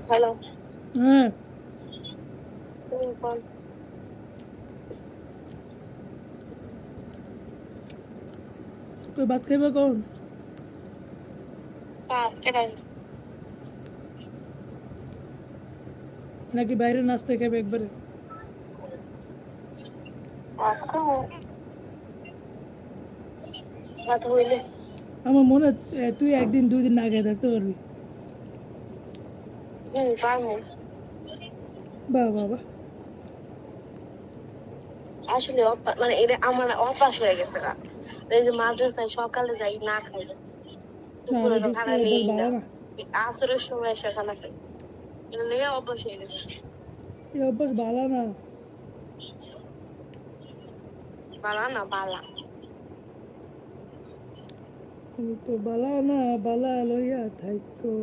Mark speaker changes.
Speaker 1: Hello.
Speaker 2: হ্যাঁ তুই ভাত খাইবা কোন নাকি বাইরে নাস্তা খাইবে একবারে
Speaker 1: কথা হইলে
Speaker 2: আমার মনে হয়, তুই একদিন 2 দিন না খেয়ে থাকতে পারবি
Speaker 1: পারবো।
Speaker 2: বাহ বাহ বাহ
Speaker 1: আসলে মানে এটা আমার অভ্যাস হয়ে গেছে না। এই যে মাদ্রাসায় সকালে যাই না খাই,
Speaker 2: না
Speaker 1: দুপুরে তো খানা
Speaker 2: এই
Speaker 1: নেই
Speaker 2: অভ্যাস
Speaker 1: না,
Speaker 2: ভালো না
Speaker 1: আসরের সময় এসে খানা খাই, এটা লেগে অভ্যাস হয়ে গেছে।
Speaker 2: এই অভ্যাস ভালো না
Speaker 1: বালা না বালা।
Speaker 2: আমি তো বালা না বালা লইয়া থাইকো